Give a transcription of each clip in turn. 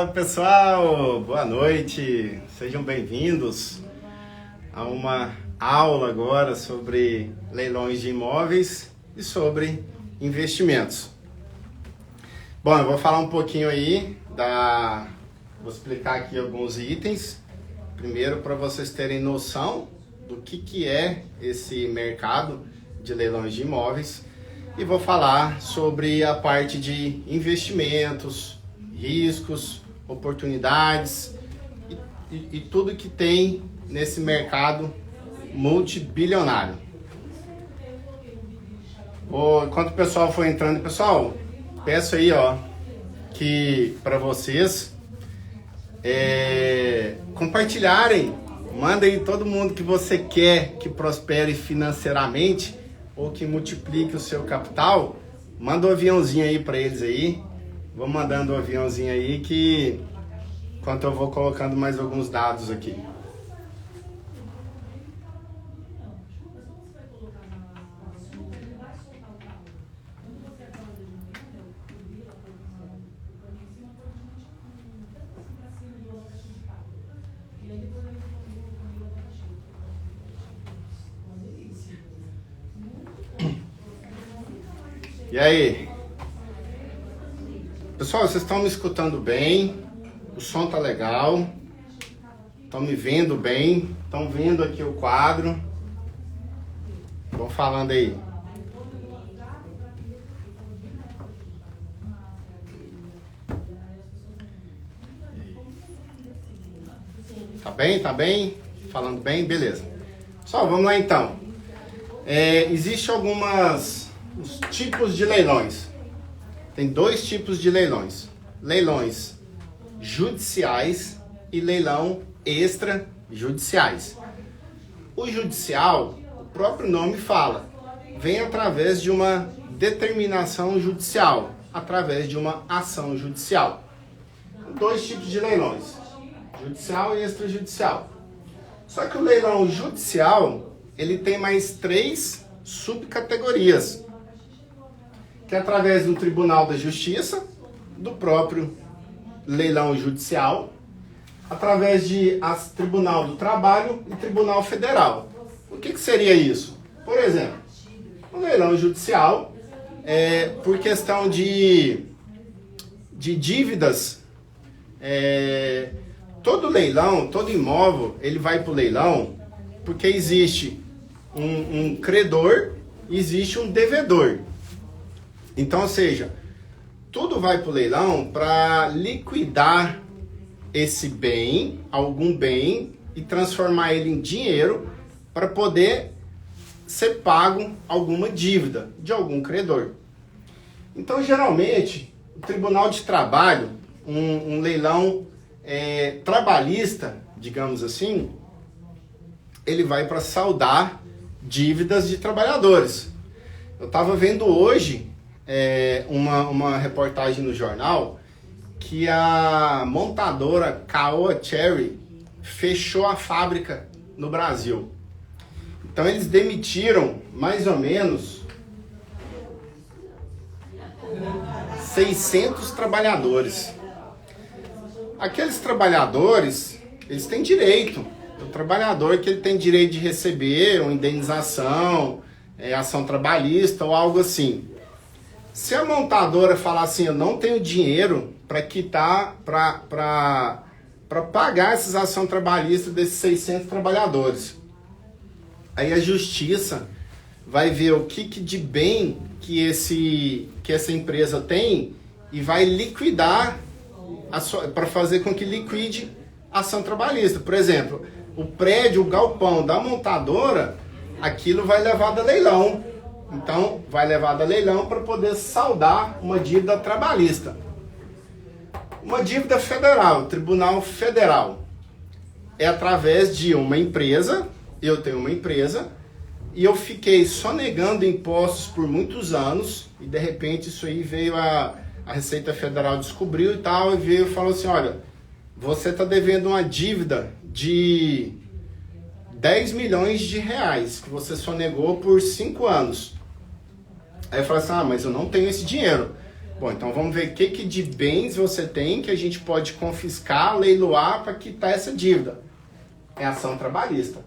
Fala pessoal, boa noite, sejam bem-vindos a uma aula agora sobre leilões de imóveis e sobre investimentos. Bom, eu vou falar um pouquinho aí vou explicar aqui alguns itens, primeiro para vocês terem noção do que é esse mercado de leilões de imóveis e vou falar sobre a parte de investimentos, riscos, oportunidades e tudo que tem nesse mercado multibilionário. Enquanto o pessoal for entrando, pessoal, peço aí que para vocês compartilharem, mandem todo mundo que você quer que prospere financeiramente ou que multiplique o seu capital, manda um aviãozinho aí para eles aí. Vou mandando o aviãozinho aí que enquanto eu vou colocando mais alguns dados aqui. E aí? Pessoal, vocês estão me escutando bem? O som tá legal? Estão me vendo bem? Estão vendo aqui o quadro? Vão falando aí. Tá bem? Tá bem? Falando bem? Beleza. Pessoal, vamos lá então. Existem os tipos de leilões. Tem dois tipos de leilões. Leilões judiciais e leilão extrajudiciais. O judicial, o próprio nome fala, vem através de uma determinação judicial, através de uma ação judicial. Dois tipos de leilões, judicial e extrajudicial. Só que o leilão judicial, ele tem mais 3 subcategorias, que é através do Tribunal da Justiça, do próprio leilão judicial, através de Tribunal do Trabalho e Tribunal Federal. O que seria isso? Por exemplo, o leilão judicial, por questão de dívidas, todo leilão, todo imóvel, ele vai para o leilão porque existe um credor e existe um devedor. Então, ou seja, tudo vai para o leilão para liquidar esse bem, algum bem, e transformar ele em dinheiro para poder ser pago alguma dívida de algum credor. Então, geralmente, o Tribunal de Trabalho, um leilão trabalhista, digamos assim, ele vai para saldar dívidas de trabalhadores. Eu estava vendo hoje uma reportagem no jornal que a montadora Caoa Chery fechou a fábrica no Brasil. Então eles demitiram mais ou menos 600 trabalhadores. Aqueles trabalhadores, eles têm direito. O trabalhador que ele tem direito de receber uma indenização, ação trabalhista ou algo assim. Se a montadora falar assim, eu não tenho dinheiro para quitar, para pagar essas ações trabalhistas desses 600 trabalhadores, aí a justiça vai ver o que de bem que essa empresa tem e vai liquidar para fazer com que liquide a ação trabalhista. Por exemplo, o prédio, o galpão da montadora, aquilo vai levar a leilão. Então, vai levar a leilão para poder saldar uma dívida trabalhista. Uma dívida federal, Tribunal Federal, é através de uma empresa, eu tenho uma empresa, e eu fiquei sonegando impostos por muitos anos, e de repente isso aí veio a Receita Federal descobriu e tal, e veio e falou assim, olha, você está devendo uma dívida de 10 milhões de reais, que você sonegou por 5 anos. Aí eu falei assim, mas eu não tenho esse dinheiro. Bom, então vamos ver o que de bens você tem que a gente pode confiscar, leiloar para quitar essa dívida. É ação trabalhista.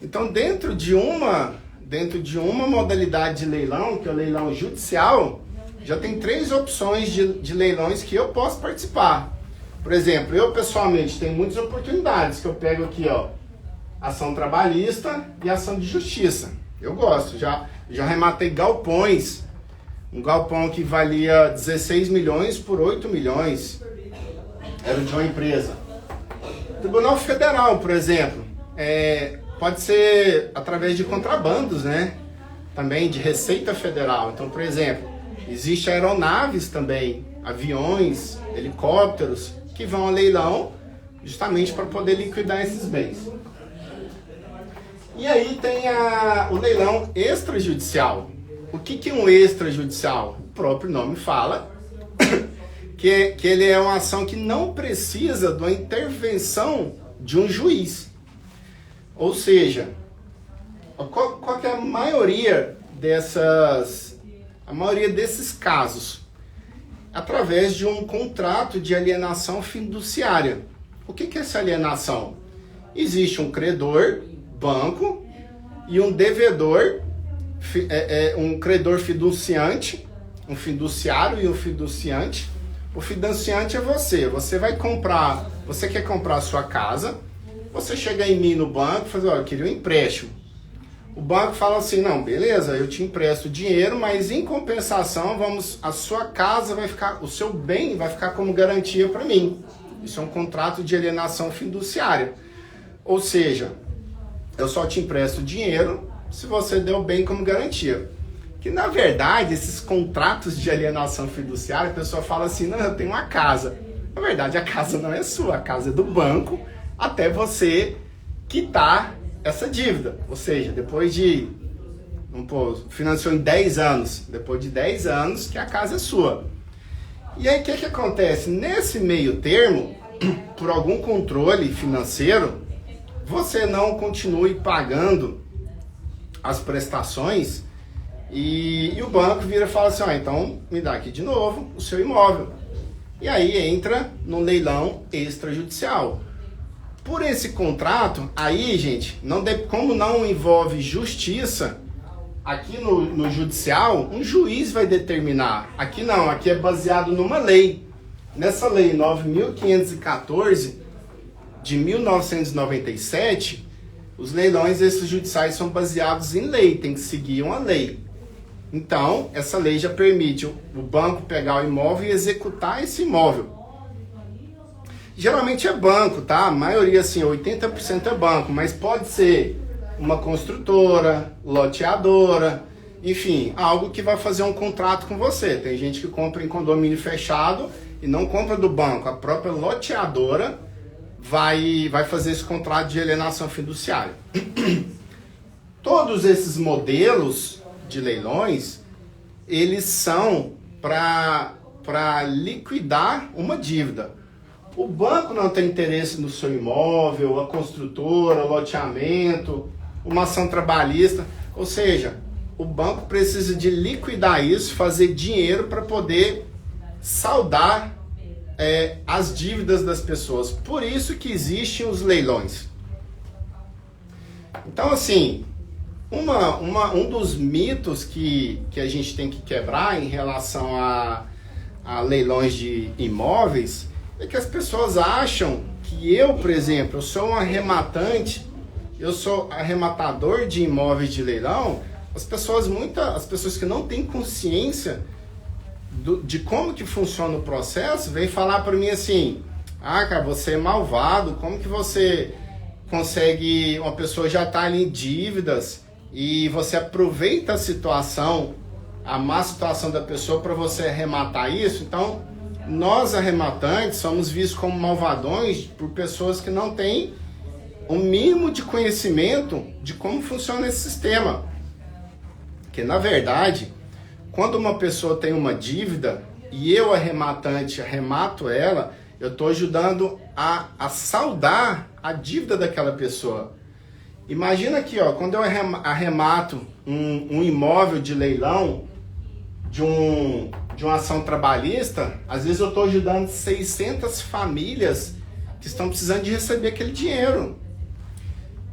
Então, dentro de uma modalidade de leilão, que é o leilão judicial, já tem 3 opções de leilões que eu posso participar. Por exemplo, eu pessoalmente tenho muitas oportunidades que eu pego aqui, ó, ação trabalhista e ação de justiça. Eu gosto, já rematei galpões. Um galpão que valia 16 milhões por 8 milhões. Era de uma empresa. Tribunal Federal, por exemplo, pode ser através de contrabandos, né? Também de Receita Federal. Então, por exemplo, existe aeronaves também, aviões, helicópteros, que vão a leilão justamente para poder liquidar esses bens. E aí tem o leilão extrajudicial. O que é um extrajudicial? O próprio nome fala que ele é uma ação que não precisa de uma intervenção de um juiz. Ou seja, qual que é a maioria desses casos? Através de um contrato de alienação fiduciária. O que é essa alienação? Existe um credor, banco, e um devedor, um credor fiduciante, um fiduciário e um fiduciante. O fiduciante é você. Você quer comprar a sua casa, você chega em mim no banco e fala, olha, eu queria um empréstimo. O banco fala assim, não, beleza, eu te empresto dinheiro, mas em compensação, a sua casa vai ficar, o seu bem vai ficar como garantia para mim. Isso é um contrato de alienação fiduciária. Ou seja, eu só te empresto dinheiro se você der o bem como garantia. Que na verdade, esses contratos de alienação fiduciária, a pessoa fala assim, não, eu tenho uma casa. Na verdade, a casa não é sua, a casa é do banco, até você quitar essa dívida. Ou seja, depois de, financiou em 10 anos, depois de 10 anos que a casa é sua. E aí o que acontece? Nesse meio termo, por algum controle financeiro, você não continue pagando as prestações e o banco vira e fala assim, então me dá aqui de novo o seu imóvel. E aí entra no leilão extrajudicial. Por esse contrato, aí, gente, como não envolve justiça, aqui no judicial, um juiz vai determinar. Aqui não, aqui é baseado numa lei. Nessa lei 9.514 de 1997, os leilões extrajudiciais são baseados em lei, tem que seguir uma lei. Então, essa lei já permite o banco pegar o imóvel e executar esse imóvel. Geralmente é banco, tá? A maioria, assim, 80% é banco, mas pode ser uma construtora, loteadora, enfim, algo que vai fazer um contrato com você. Tem gente que compra em condomínio fechado e não compra do banco. A própria loteadora vai fazer esse contrato de alienação fiduciária. Todos esses modelos de leilões, eles são para liquidar uma dívida. O banco não tem interesse no seu imóvel, a construtora, o loteamento, uma ação trabalhista. Ou seja, o banco precisa de liquidar isso, fazer dinheiro para poder saldar as dívidas das pessoas. Por isso que existem os leilões. Então, assim, um dos mitos que a gente tem que quebrar em relação a leilões de imóveis é que as pessoas acham que eu, por exemplo, eu sou um arrematante, eu sou arrematador de imóveis de leilão. As pessoas que não têm consciência de como que funciona o processo, vem falar para mim assim, cara, você é malvado, como que você consegue, uma pessoa já está ali em dívidas e você aproveita a situação, a má situação da pessoa para você arrematar isso. Então, nós arrematantes somos vistos como malvadões por pessoas que não têm o mínimo de conhecimento de como funciona esse sistema. Porque, na verdade, quando uma pessoa tem uma dívida e eu, arrematante, arremato ela, eu estou ajudando a saldar a dívida daquela pessoa. Imagina aqui, quando eu arremato um imóvel de leilão de de uma ação trabalhista, às vezes eu estou ajudando 600 famílias que estão precisando de receber aquele dinheiro.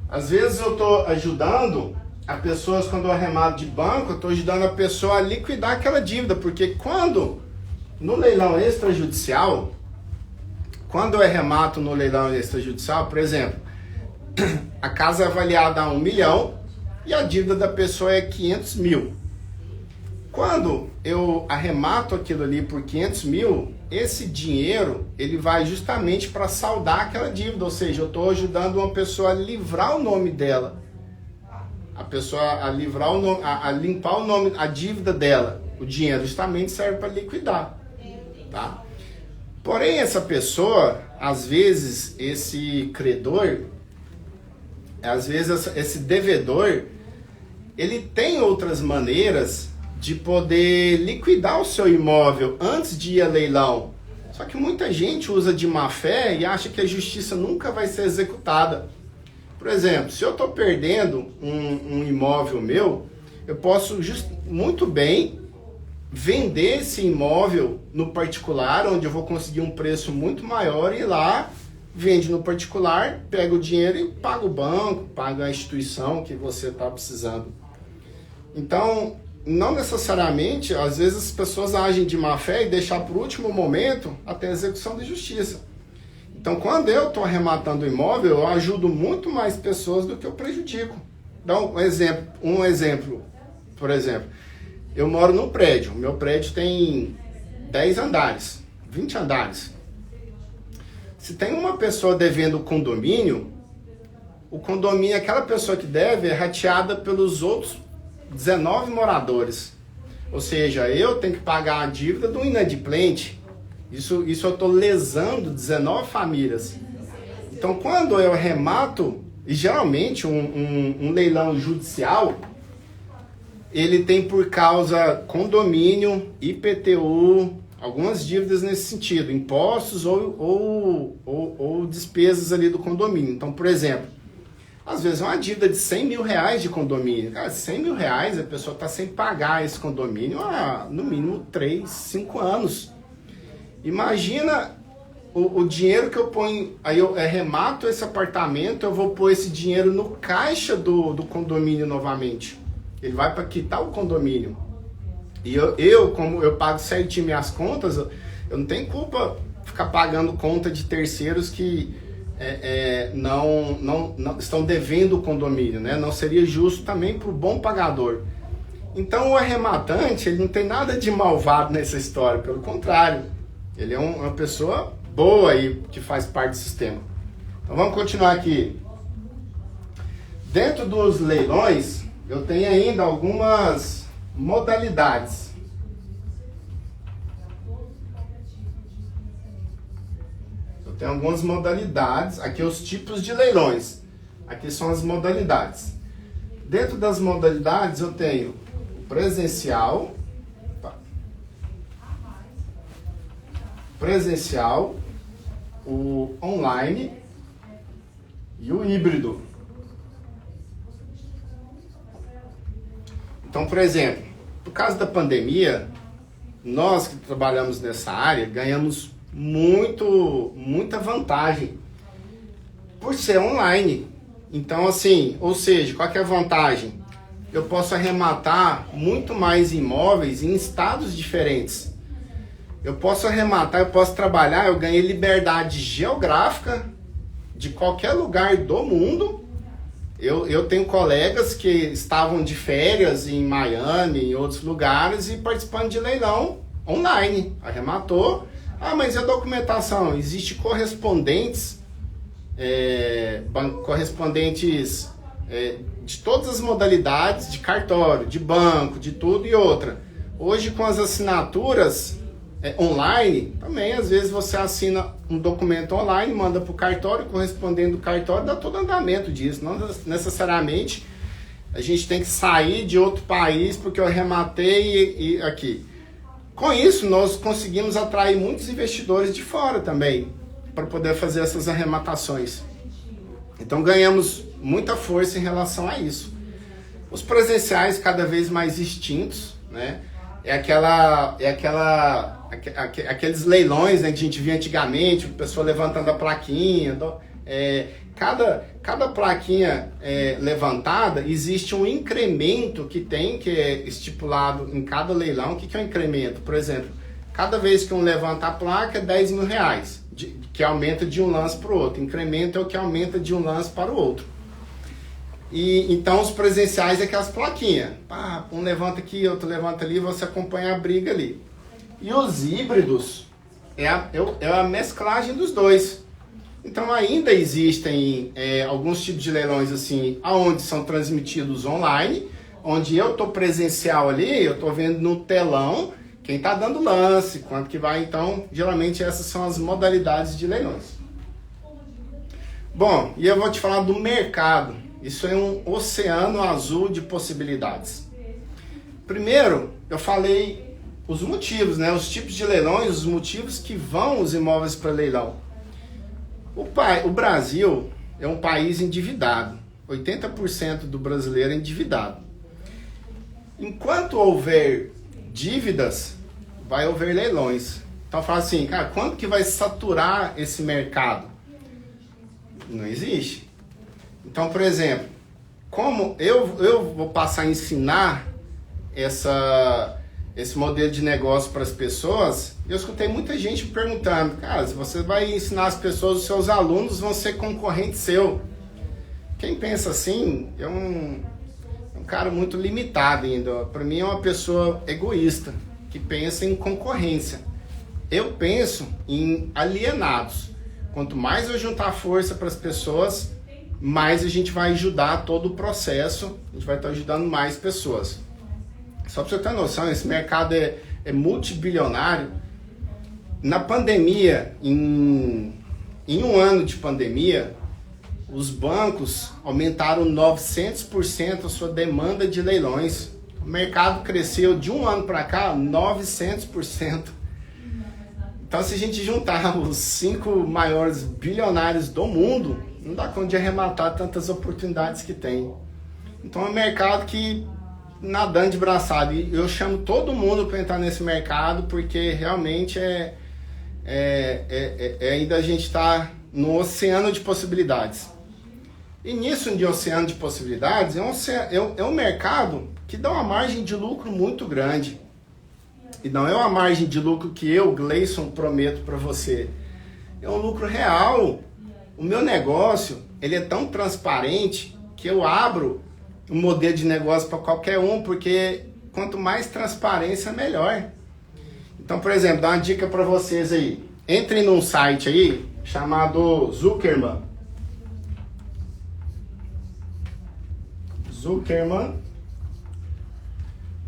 Às vezes eu estou ajudando a pessoas, quando eu arremato de banco, eu estou ajudando a pessoa a liquidar aquela dívida, porque quando, no leilão extrajudicial, quando eu arremato no leilão extrajudicial, por exemplo, a casa é avaliada a 1 milhão e a dívida da pessoa é 500 mil. Quando eu arremato aquilo ali por 500 mil, esse dinheiro ele vai justamente para saldar aquela dívida, ou seja, eu estou ajudando uma pessoa a livrar o nome dela, a pessoa a livrar o nome, a limpar o nome, a dívida dela. O dinheiro justamente serve para liquidar, tá? Porém, essa pessoa, às vezes, esse credor, às vezes esse devedor, ele tem outras maneiras de poder liquidar o seu imóvel antes de ir a leilão. Só que muita gente usa de má fé e acha que a justiça nunca vai ser executada. Por exemplo, se eu estou perdendo um imóvel meu, eu posso muito bem vender esse imóvel no particular, onde eu vou conseguir um preço muito maior, e lá vende no particular, pega o dinheiro e paga o banco, paga a instituição que você está precisando. Então, não necessariamente, às vezes as pessoas agem de má fé e deixar por último momento até a execução da justiça. Então, quando eu estou arrematando o imóvel, eu ajudo muito mais pessoas do que eu prejudico. Então, um exemplo, por exemplo, eu moro num prédio, meu prédio tem 10 andares, 20 andares. Se tem uma pessoa devendo o condomínio, aquela pessoa que deve é rateada pelos outros 19 moradores. Ou seja, eu tenho que pagar a dívida do inadimplente. Isso eu estou lesando 19 famílias. Então, quando eu arremato, e geralmente um leilão judicial, ele tem por causa condomínio, IPTU, algumas dívidas nesse sentido, impostos ou despesas ali do condomínio. Então, por exemplo, às vezes é uma dívida de 100 mil reais de condomínio. Cara, 100 mil reais a pessoa está sem pagar esse condomínio há, no mínimo, 3, 5 anos. Imagina o dinheiro que eu ponho, aí eu arremato esse apartamento, eu vou pôr esse dinheiro no caixa do condomínio novamente. Ele vai para quitar o condomínio. E como eu pago certinho minhas contas, eu não tenho culpa ficar pagando conta de terceiros que não estão devendo o condomínio, né? Não seria justo também para o bom pagador. Então o arrematante, ele não tem nada de malvado nessa história, pelo contrário, ele é uma pessoa boa aí que faz parte do sistema. Então vamos continuar aqui. Dentro dos leilões, eu tenho ainda algumas modalidades. Eu tenho algumas modalidades. Aqui os tipos de leilões. Aqui são as modalidades. Dentro das modalidades eu tenho o presencial, o online e o híbrido. Então, por exemplo, por causa da pandemia, nós que trabalhamos nessa área ganhamos muita vantagem por ser online. Então, assim, ou seja, qual que é a vantagem? Eu posso arrematar muito mais imóveis em estados diferentes. Eu posso arrematar, eu posso trabalhar, eu ganhei liberdade geográfica de qualquer lugar do mundo. Eu tenho colegas que estavam de férias em Miami, em outros lugares, e participando de leilão online. Arrematou. Ah, mas e a documentação? Existe correspondentes de todas as modalidades, de cartório, de banco, de tudo e outra. Hoje, com as assinaturas online, também às vezes você assina um documento online, manda para o cartório, correspondendo do cartório, dá todo andamento disso. Não necessariamente a gente tem que sair de outro país porque eu arrematei e aqui. Com isso, nós conseguimos atrair muitos investidores de fora também, para poder fazer essas arrematações. Então ganhamos muita força em relação a isso. Os presenciais cada vez mais extintos, né? Aqueles leilões, né, que a gente via antigamente, a pessoa levantando a plaquinha. Cada plaquinha levantada, existe um incremento que é estipulado em cada leilão. O que é um incremento? Por exemplo, cada vez que um levanta a placa é 10 mil reais, que aumenta de um lance para o outro. Incremento é o que aumenta de um lance para o outro. E então os presenciais é aquelas plaquinhas. Um levanta aqui, outro levanta ali, você acompanha a briga ali. E os híbridos é a mesclagem dos dois. Então ainda existem alguns tipos de leilões assim, onde são transmitidos online, onde eu estou presencial ali, eu estou vendo no telão quem está dando lance, quanto que vai. Então, geralmente essas são as modalidades de leilões. Bom, e eu vou te falar do mercado. Isso é um oceano azul de possibilidades. Primeiro, eu falei os motivos, né? Os tipos de leilões, os motivos que vão os imóveis para leilão. O Brasil é um país endividado. 80% do brasileiro é endividado. Enquanto houver dívidas, vai haver leilões. Então fala assim, cara, quanto que vai saturar esse mercado? Não existe. Então, por exemplo, como eu vou passar a ensinar esse modelo de negócio para as pessoas, eu escutei muita gente me perguntando, cara, se você vai ensinar as pessoas, os seus alunos vão ser concorrente seu. Quem pensa assim é um cara muito limitado ainda. Para mim é uma pessoa egoísta, que pensa em concorrência. Eu penso em alienados. Quanto mais eu juntar força para as pessoas, mais a gente vai ajudar todo o processo, a gente vai estar ajudando mais pessoas. Só para você ter noção, esse mercado é multibilionário. Na pandemia, em um ano de pandemia, os bancos aumentaram 900% a sua demanda de leilões. O mercado cresceu de um ano para cá 900%. Então, se a gente juntar os 5 maiores bilionários do mundo, não dá conta de arrematar tantas oportunidades que tem. Então, é um mercado que nadando de braçada. E eu chamo todo mundo para entrar nesse mercado, porque realmente ainda a gente está no oceano de possibilidades. E nisso de oceano de possibilidades, é um mercado que dá uma margem de lucro muito grande. E não é uma margem de lucro que eu, Gleison, prometo para você. É um lucro real. O meu negócio, ele é tão transparente que eu abro um modelo de negócio para qualquer um, porque quanto mais transparência, melhor. Então, por exemplo, dá uma dica para vocês aí. Entrem num site aí chamado Zuckerman. Zuckerman.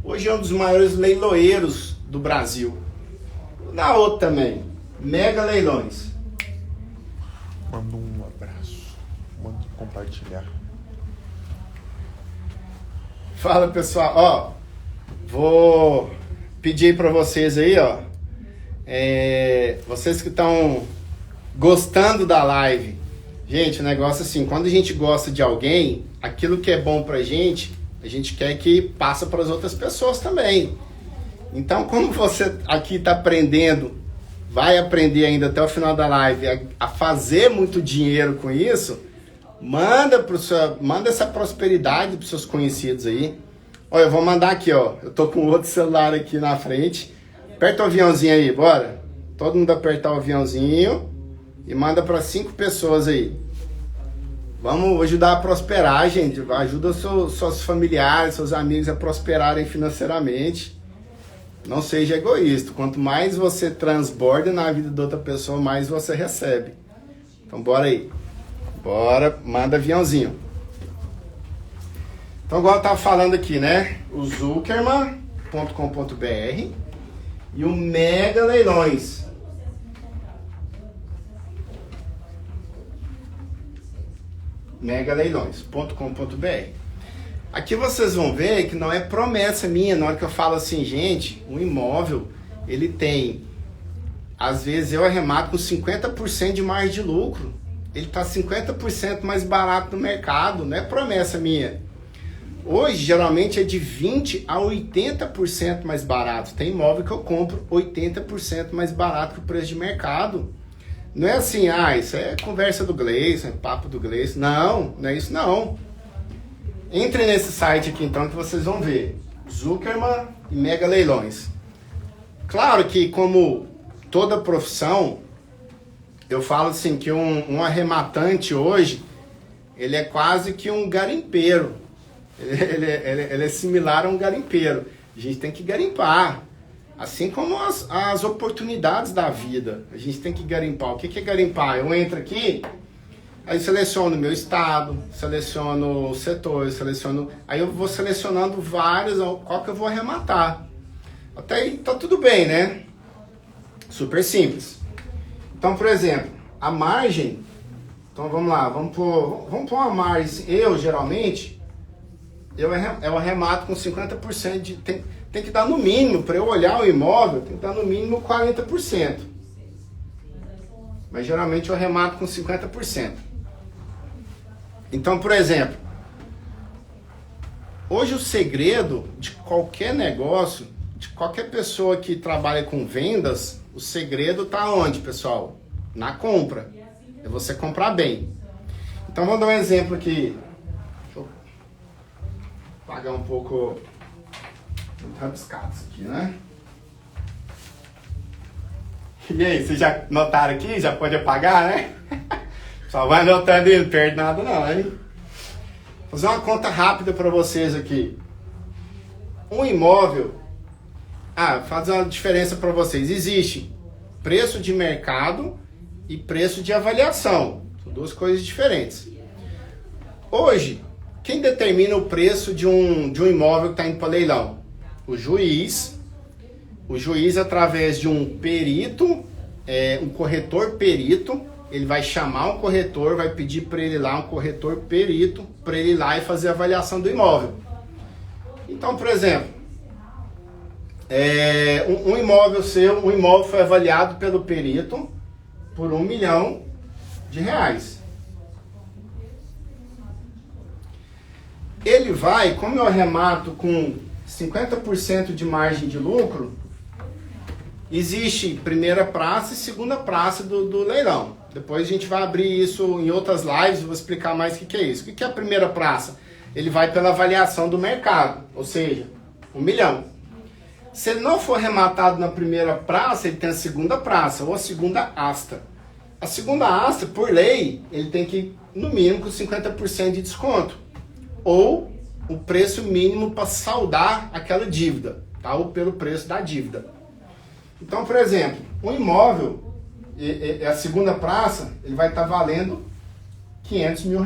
Hoje é um dos maiores leiloeiros do Brasil. Na outra também, Mega Leilões. Manda um abraço, manda compartilhar. Fala, pessoal, ó, vou pedir para vocês aí, ó, vocês que estão gostando da live, gente, o negócio assim, quando a gente gosta de alguém, aquilo que é bom pra gente, a gente quer que passe para as outras pessoas também. Então, como você aqui está aprendendo, vai aprender ainda até o final da live a fazer muito dinheiro com isso, manda essa prosperidade para os seus conhecidos aí. Olha, eu vou mandar aqui, ó. Eu tô com outro celular aqui na frente. Aperta o aviãozinho aí, bora. Todo mundo apertar o aviãozinho e manda para 5 pessoas aí. Vamos ajudar a prosperar, gente. Ajuda seus familiares, seus amigos a prosperarem financeiramente. Não seja egoísta. Quanto mais você transborda na vida de outra pessoa, mais você recebe. Então bora aí. Bora, manda aviãozinho. Então igual eu tava falando aqui, né? O Zuckerman.com.br e o Mega Leilões. megaleilões.com.br. Aqui vocês vão ver que não é promessa minha, na hora que eu falo assim, gente, um imóvel, ele tem, às vezes eu arremato com 50% de margem de lucro. Ele está 50% mais barato no mercado, não é promessa minha. Hoje, geralmente, é de 20% a 80% mais barato. Tem imóvel que eu compro 80% mais barato que o preço de mercado. Não é assim, isso é conversa do Gleison, é papo do Gleison. Não, não é isso não. Entre nesse site aqui então que vocês vão ver. Zuckerman e Mega Leilões. Claro que como toda profissão, eu falo assim que um arrematante hoje, ele é quase que um garimpeiro. Ele é similar a um garimpeiro. A gente tem que garimpar. Assim como as oportunidades da vida. A gente tem que garimpar. O que é garimpar? Eu entro aqui, aí seleciono o meu estado, seleciono o setor, aí eu vou selecionando vários, qual que eu vou arrematar. Até aí tá tudo bem, né? Super simples. Então, por exemplo, a margem. Então vamos lá, vamos pôr uma margem. Eu geralmente, eu arremato com 50% de. Tem que dar no mínimo, para eu olhar o imóvel, tem que dar no mínimo 40%. Mas geralmente eu arremato com 50%. Então, por exemplo, hoje o segredo de qualquer negócio, de qualquer pessoa que trabalha com vendas, o segredo está onde, pessoal? Na compra. É você comprar bem. Então, vamos dar um exemplo aqui. Deixa eu apagar um pouco. Muito rabiscado isso aqui, né? E aí, vocês já notaram aqui? Já pode apagar, né? Só vai anotando aí, não perde nada não, hein? Vou fazer uma conta rápida para vocês aqui. Um imóvel... fazer uma diferença para vocês. Existe preço de mercado e preço de avaliação. São duas coisas diferentes. Hoje, quem determina o preço de um imóvel que está indo para leilão? O juiz, através de um perito, um corretor perito, ele vai chamar um corretor, vai pedir para ele lá, um corretor perito, para ele ir lá e fazer a avaliação do imóvel. Então, por exemplo, um imóvel foi avaliado pelo perito por R$1 milhão. Ele vai, como eu arremato com 50% de margem de lucro, existe primeira praça e segunda praça do leilão. Depois a gente vai abrir isso em outras lives, vou explicar mais o que é isso. O que é a primeira praça? Ele vai pela avaliação do mercado, ou seja, R$1 milhão. Se ele não for arrematado na primeira praça, ele tem a segunda praça ou a segunda asta. A segunda asta, por lei, ele tem que ir no mínimo com 50% de desconto. Ou o preço mínimo para saldar aquela dívida, tá? Ou pelo preço da dívida. Então, por exemplo, um imóvel, a segunda praça, ele vai estar valendo R$500 mil.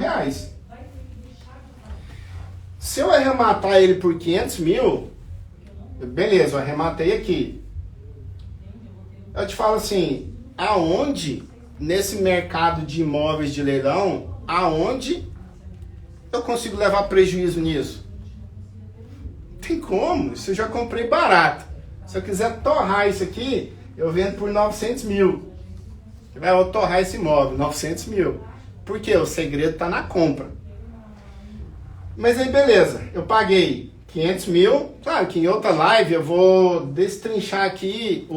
Se eu arrematar ele por 500 mil, beleza, eu arrematei aqui. Eu te falo assim, aonde, nesse mercado de imóveis de leilão, aonde eu consigo levar prejuízo nisso? Não tem como, isso eu já comprei barato. Se eu quiser torrar isso aqui, eu vendo por 900 mil. Eu vou torrar esse imóvel, 900 mil. Por quê? O segredo está na compra. Mas aí beleza, eu paguei 500 mil. Claro que em outra live eu vou destrinchar aqui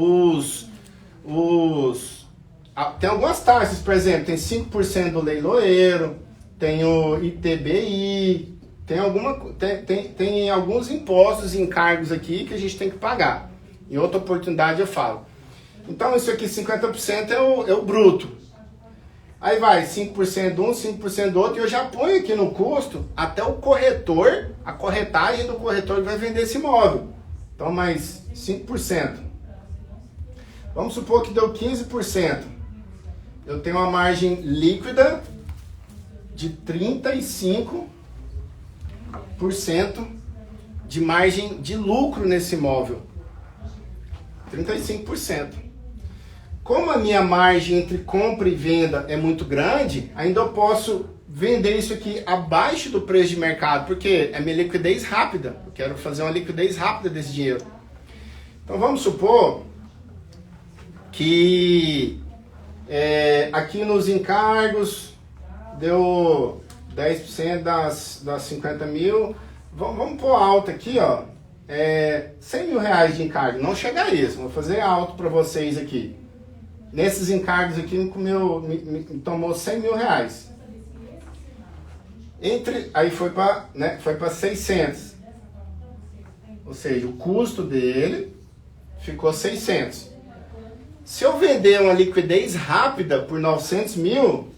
tem algumas taxas, por exemplo, tem 5% do leiloeiro, tem o ITBI, tem alguns impostos e encargos aqui que a gente tem que pagar. Em outra oportunidade eu falo. Então isso aqui, 50% é o bruto. Aí vai 5% de um, 5% do outro, e eu já ponho aqui no custo até o corretor, a corretagem do corretor que vai vender esse imóvel. Então mais 5%. Vamos supor que deu 15%. Eu tenho uma margem líquida de 35% de margem de lucro nesse imóvel. 35%. Como a minha margem entre compra e venda é muito grande, ainda eu posso vender isso aqui abaixo do preço de mercado, porque é minha liquidez rápida. Eu quero fazer uma liquidez rápida desse dinheiro. Então vamos supor que aqui nos encargos deu 10% das 50 mil, Vamos pôr alto aqui, ó. 100 mil reais de encargo. Não chega a isso. Vou fazer alto para vocês aqui. Nesses encargos aqui, me tomou 100 mil reais. Aí foi para 600. Ou seja, o custo dele ficou 600. Se eu vender uma liquidez rápida por 900 mil,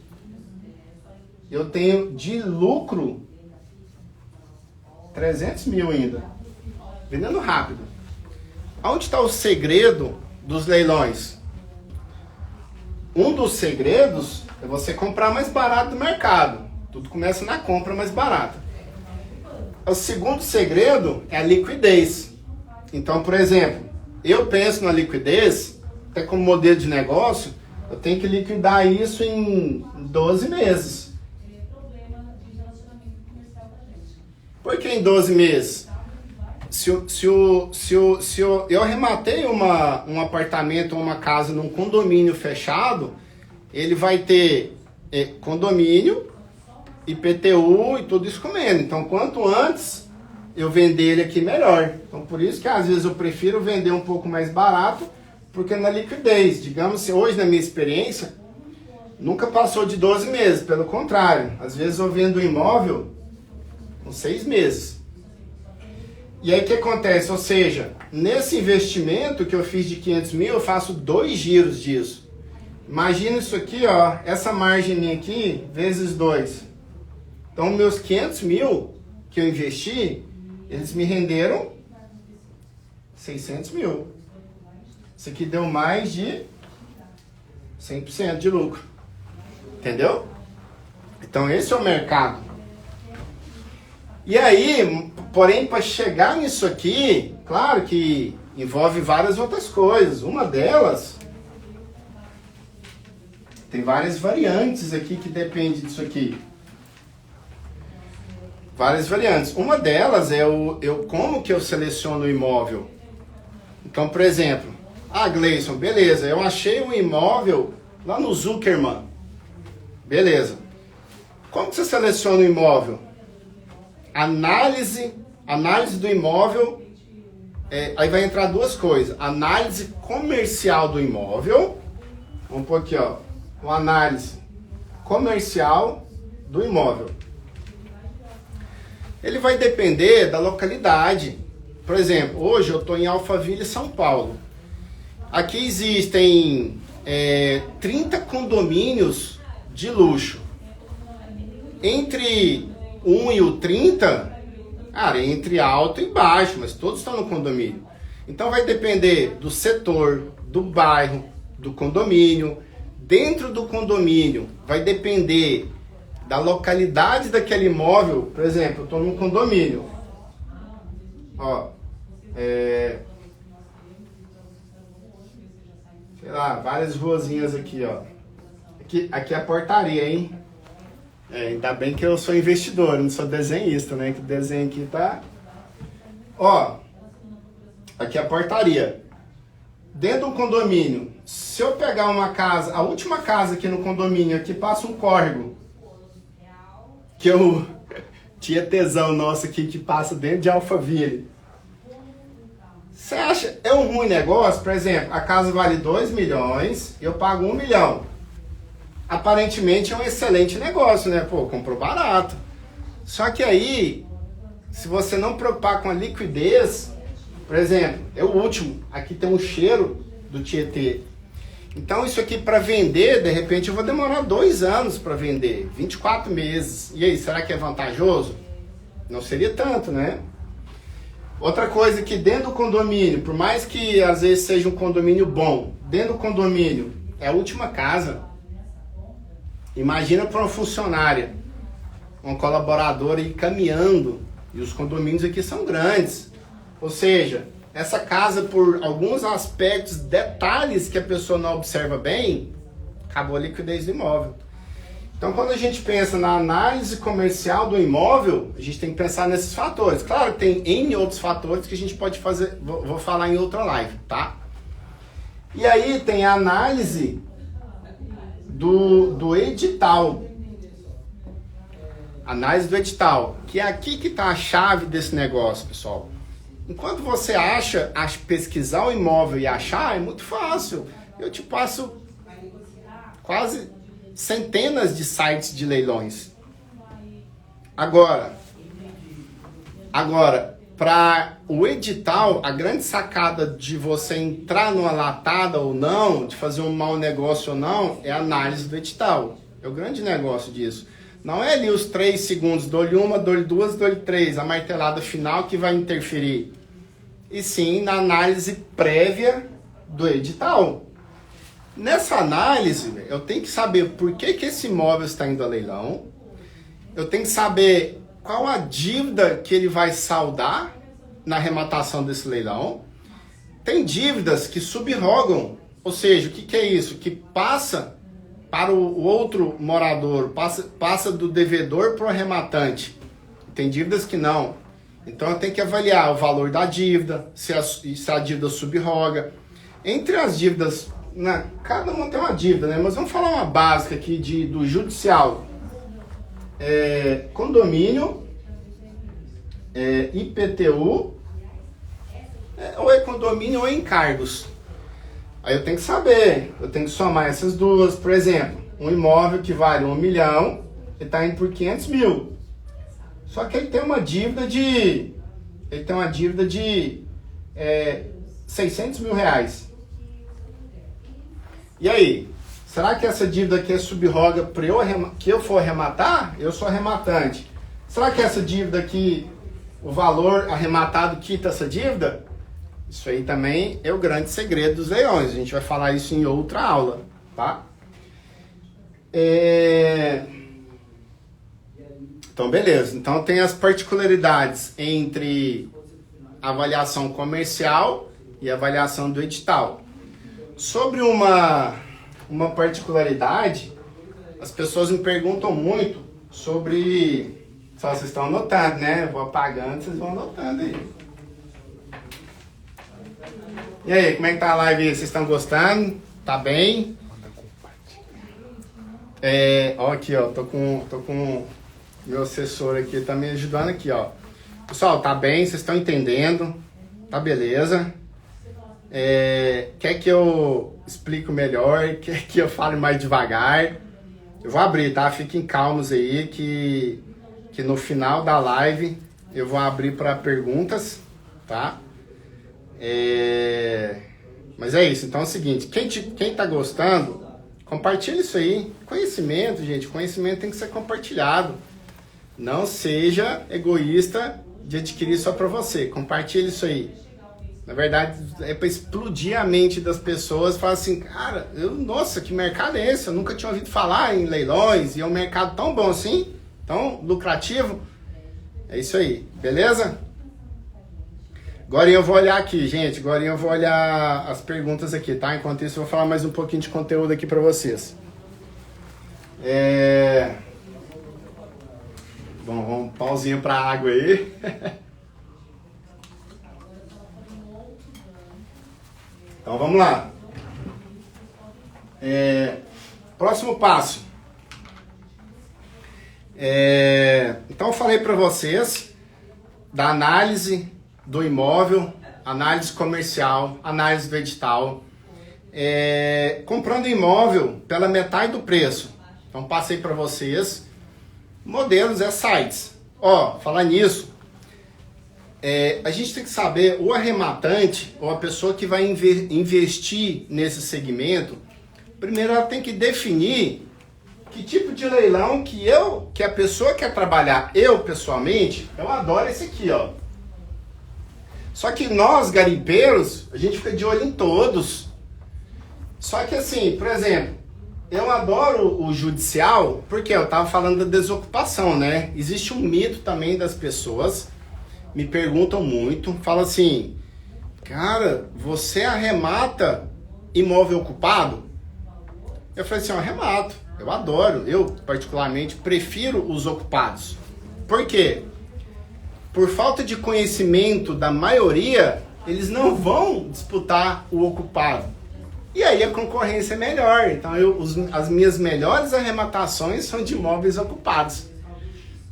eu tenho de lucro 300 mil ainda. Vendendo rápido. Onde está o segredo dos leilões? Um dos segredos é você comprar mais barato do mercado. Tudo começa na compra mais barata. O segundo segredo é a liquidez. Então, por exemplo, eu penso na liquidez, até como modelo de negócio, eu tenho que liquidar isso em 12 meses. Por que em 12 meses? Eu arrematei um apartamento ou uma casa num condomínio fechado, ele vai ter condomínio, IPTU e tudo isso comendo. Então, quanto antes eu vender ele aqui, melhor. Então, por isso que às vezes eu prefiro vender um pouco mais barato, porque na liquidez, digamos assim, hoje na minha experiência, nunca passou de 12 meses. Pelo contrário, às vezes eu vendo um imóvel com 6 meses. E aí o que acontece? Ou seja, nesse investimento que eu fiz de 500 mil, eu faço 2 giros disso. Imagina isso aqui, ó, essa margem minha aqui, vezes 2. Então, meus 500 mil que eu investi, eles me renderam 600 mil. Isso aqui deu mais de 100% de lucro. Entendeu? Então, esse é o mercado. E aí, porém, para chegar nisso aqui, claro que envolve várias outras coisas. Uma delas, tem várias variantes aqui que depende disso aqui. Várias variantes. Uma delas é como que eu seleciono o imóvel. Então, por exemplo, Gleison, beleza, eu achei um imóvel lá no Zuckerman. Beleza. Como que você seleciona o imóvel? Análise do imóvel, aí vai entrar 2 coisas. Análise comercial do imóvel. Vamos pôr aqui, ó. Uma análise comercial do imóvel. Ele vai depender da localidade. Por exemplo, hoje eu estou em Alphaville, São Paulo. Aqui existem 30 condomínios de luxo. Entre 1 e o 30, entre alto e baixo, mas todos estão no condomínio. Então vai depender do setor, do bairro, do condomínio. Dentro do condomínio vai depender da localidade daquele imóvel. Por exemplo, eu estou num condomínio. Ó, sei lá, várias ruazinhas aqui, ó. Aqui é a portaria, hein? Ainda bem que eu sou investidor, não sou desenhista, né? Que o desenho aqui tá... Ó, aqui é a portaria. Dentro do condomínio, se eu pegar uma casa, a última casa aqui no condomínio, aqui passa um córrego. Que eu tinha tesão nosso aqui que passa dentro de Alphaville. Você acha, é um ruim negócio? Por exemplo, a casa vale 2 milhões, eu pago 1 milhão. Aparentemente é um excelente negócio, né? Pô, comprou barato. Só que aí, se você não preocupar com a liquidez, por exemplo, é o último, aqui tem um cheiro do Tietê. Então isso aqui para vender, de repente eu vou demorar 2 anos para vender, 24 meses. E aí, será que é vantajoso? Não seria tanto, né? Outra coisa que dentro do condomínio, por mais que às vezes seja um condomínio bom, dentro do condomínio é a última casa. Imagina para uma funcionária, uma colaboradora ir caminhando, e os condomínios aqui são grandes. Ou seja, essa casa, por alguns aspectos, detalhes que a pessoa não observa bem, acabou a liquidez do imóvel. Então, quando a gente pensa na análise comercial do imóvel, a gente tem que pensar nesses fatores. Claro, tem N outros fatores que a gente pode fazer, vou falar em outra live, tá? E aí tem a análise do edital. Análise do edital, que é aqui que está a chave desse negócio, pessoal. Enquanto você pesquisar o imóvel e achar, é muito fácil. Eu te passo quase centenas de sites de leilões. Agora, para o edital, a grande sacada de você entrar numa latada ou não, de fazer um mau negócio ou não, é a análise do edital. É o grande negócio disso. Não é ali os 3 segundos, dou-lhe uma, dou-lhe duas, dou-lhe três, a martelada final que vai interferir. E sim na análise prévia do edital. Nessa análise, eu tenho que saber por que esse imóvel está indo a leilão. Eu tenho que saber qual a dívida que ele vai saldar na arrematação desse leilão. Tem dívidas que subrogam, ou seja, o que é isso? Que passa para o outro morador, passa do devedor para o arrematante. Tem dívidas que não. Então eu tenho que avaliar o valor da dívida, se a dívida subroga. Entre as dívidas, cada uma tem uma dívida, né? Mas vamos falar uma básica aqui do judicial. Condomínio, IPTU, ou é condomínio ou é encargos. Aí eu tenho que saber, eu tenho que somar essas duas. Por exemplo, um imóvel que vale 1 milhão, ele está indo por 500 mil. Só que ele tem uma dívida de 600 mil reais. E aí? Será que essa dívida aqui é subroga para que eu for arrematar? Eu sou arrematante. Será que essa dívida aqui, o valor arrematado quita essa dívida? Isso aí também é o grande segredo dos leilões. A gente vai falar isso em outra aula, tá? Então, beleza. Então, tem as particularidades entre a avaliação comercial e a avaliação do edital. Sobre uma particularidade, as pessoas me perguntam muito sobre... Só vocês estão anotando, né? Eu vou apagando, vocês vão anotando aí. E aí, como é que tá a live aí? Vocês estão gostando? Tá bem? Ó, aqui, ó, tô com meu assessor aqui, tá me ajudando aqui, ó. Pessoal, tá bem? Vocês estão entendendo? Tá beleza? Quer que eu explique melhor? Quer que eu fale mais devagar? Eu vou abrir, tá? Fiquem calmos aí que no final da live eu vou abrir para perguntas, tá? Mas é isso, então é o seguinte, quem tá gostando, compartilha isso aí. Conhecimento, gente, conhecimento tem que ser compartilhado. Não seja egoísta de adquirir só para você, compartilha isso aí. Na verdade, é para explodir a mente das pessoas, falar assim, cara, nossa, que mercado é esse? Eu nunca tinha ouvido falar em leilões, e é um mercado tão bom assim, tão lucrativo. É isso aí, beleza? Agora eu vou olhar aqui, gente. Agora eu vou olhar as perguntas aqui, tá? Enquanto isso, eu vou falar mais um pouquinho de conteúdo aqui para vocês. Bom, vamos um pauzinho para água aí. Então, vamos lá. Próximo passo. Então, eu falei para vocês da análise do imóvel, análise comercial, análise do edital. Comprando imóvel pela metade do preço. Então, passei para vocês modelos sites. Falar nisso, a gente tem que saber, o arrematante ou a pessoa que vai investir nesse segmento, primeiro ela tem que definir que tipo de leilão que a pessoa quer trabalhar. Eu, pessoalmente, eu adoro esse aqui, ó. Só que nós, garimpeiros, a gente fica de olho em todos. Só que assim, por exemplo, eu adoro o judicial, porque eu tava falando da desocupação, né? Existe um mito também das pessoas, me perguntam muito, falam assim, cara, você arremata imóvel ocupado? Eu falei assim, eu arremato, eu adoro, eu particularmente prefiro os ocupados. Por quê? Por falta de conhecimento da maioria, eles não vão disputar o ocupado. E aí a concorrência é melhor. Então as minhas melhores arrematações são de imóveis ocupados.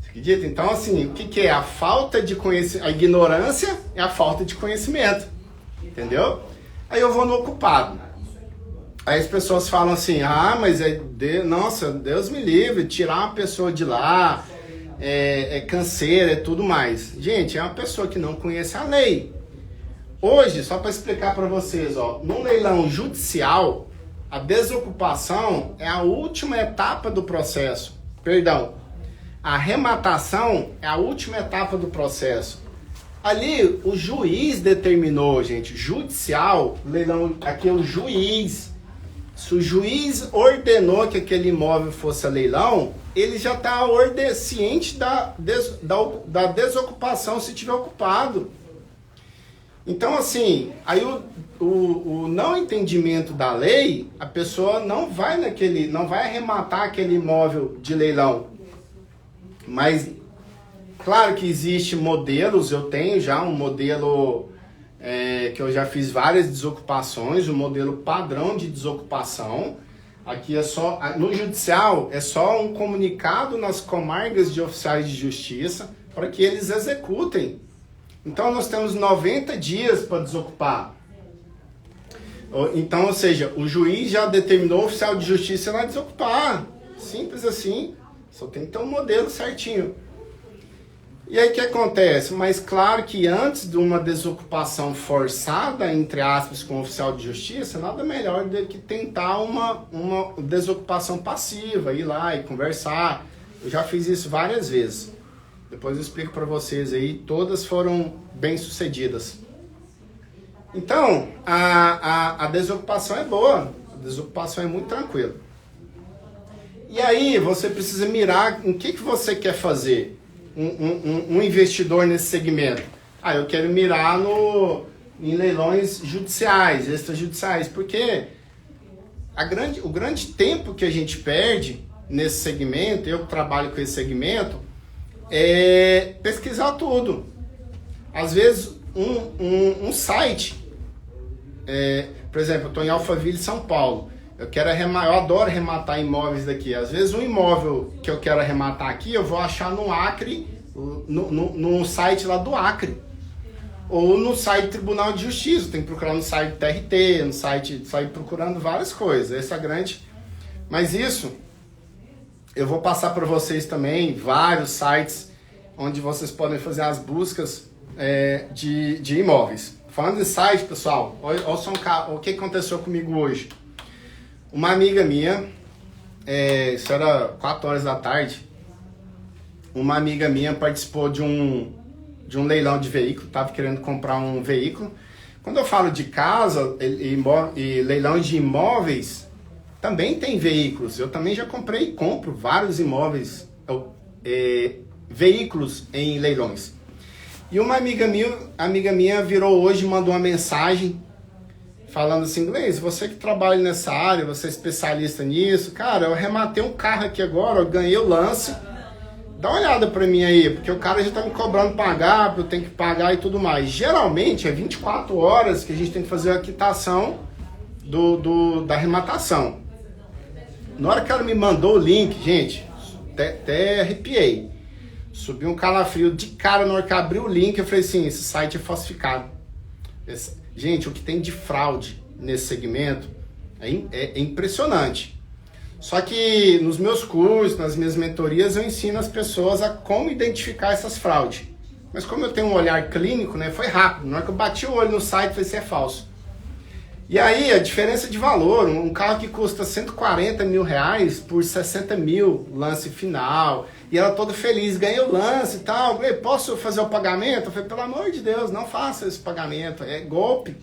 Acredita? Então, assim, o que é? A falta de conhecimento, a ignorância é a falta de conhecimento. Entendeu? Aí eu vou no ocupado. Aí as pessoas falam assim, mas nossa, Deus me livre, tirar uma pessoa de lá, é canseira, é tudo mais. Gente, é uma pessoa que não conhece a lei. Hoje, só para explicar para vocês, no leilão judicial, a desocupação é a última etapa do processo. Perdão, a arrematação é a última etapa do processo. Ali, o juiz determinou, gente, judicial, leilão, aqui é o juiz. Se o juiz ordenou que aquele imóvel fosse a leilão, ele já está ciente da desocupação se tiver ocupado. Então, assim, aí o não entendimento da lei, a pessoa não vai arrematar aquele imóvel de leilão. Mas, claro que existe modelos, eu tenho já um modelo que eu já fiz várias desocupações, o modelo padrão de desocupação. Aqui é só, no judicial, é só um comunicado nas comarcas de oficiais de justiça para que eles executem. Então, nós temos 90 dias para desocupar. Então, ou seja, o juiz já determinou o oficial de justiça lá desocupar. Simples assim. Só tem que ter um modelo certinho. E aí o que acontece? Mas claro que antes de uma desocupação forçada, entre aspas, com o oficial de justiça, nada melhor do que tentar uma desocupação passiva, ir lá e conversar. Eu já fiz isso várias vezes. Depois eu explico para vocês aí, todas foram bem sucedidas. Então, a desocupação é boa, a desocupação é muito tranquila. E aí você precisa mirar em que você quer fazer. Um investidor nesse segmento. Eu quero mirar em leilões judiciais, extrajudiciais, porque o grande tempo que a gente perde nesse segmento, eu que trabalho com esse segmento, é pesquisar tudo. Às vezes, um site, por exemplo, eu estou em Alphaville, São Paulo, eu adoro arrematar imóveis daqui. Às vezes um imóvel que eu quero arrematar aqui, eu vou achar no Acre, no site lá do Acre. Ou no site do Tribunal de Justiça. Tem que procurar no site do TRT, no site, sair procurando várias coisas. Essa é grande. Mas isso, eu vou passar para vocês também vários sites onde vocês podem fazer as buscas de imóveis. Falando de site, pessoal, olha só o que aconteceu comigo hoje. Uma amiga minha, isso era 4 horas da tarde, uma amiga minha participou de um leilão de veículo, estava querendo comprar um veículo. Quando eu falo de casa e leilão de imóveis, também tem veículos. Eu também já comprei e compro vários imóveis, veículos em leilões. E uma amiga minha virou hoje e mandou uma mensagem falando assim, Gleice, você que trabalha nessa área, você é especialista nisso, cara, eu arrematei um carro aqui agora, eu ganhei o lance, dá uma olhada pra mim aí, porque o cara já tá me cobrando pagar, eu tenho que pagar e tudo mais. Geralmente é 24 horas que a gente tem que fazer a quitação da arrematação. Na hora que ela me mandou o link, gente, até arrepiei. Subiu um calafrio de cara, na hora que abriu o link, eu falei assim, esse site é falsificado. Gente, o que tem de fraude nesse segmento é impressionante. Só que nos meus cursos, nas minhas mentorias, eu ensino as pessoas a como identificar essas fraudes. Mas como eu tenho um olhar clínico, né, foi rápido. Na hora que eu bati o olho no site, falei, isso é falso. E aí, a diferença de valor, um carro que custa 140 mil reais por 60 mil, lance final, e ela toda feliz, ganhei o lance e tal, posso fazer o pagamento? Eu falei, pelo amor de Deus, não faça esse pagamento, é golpe.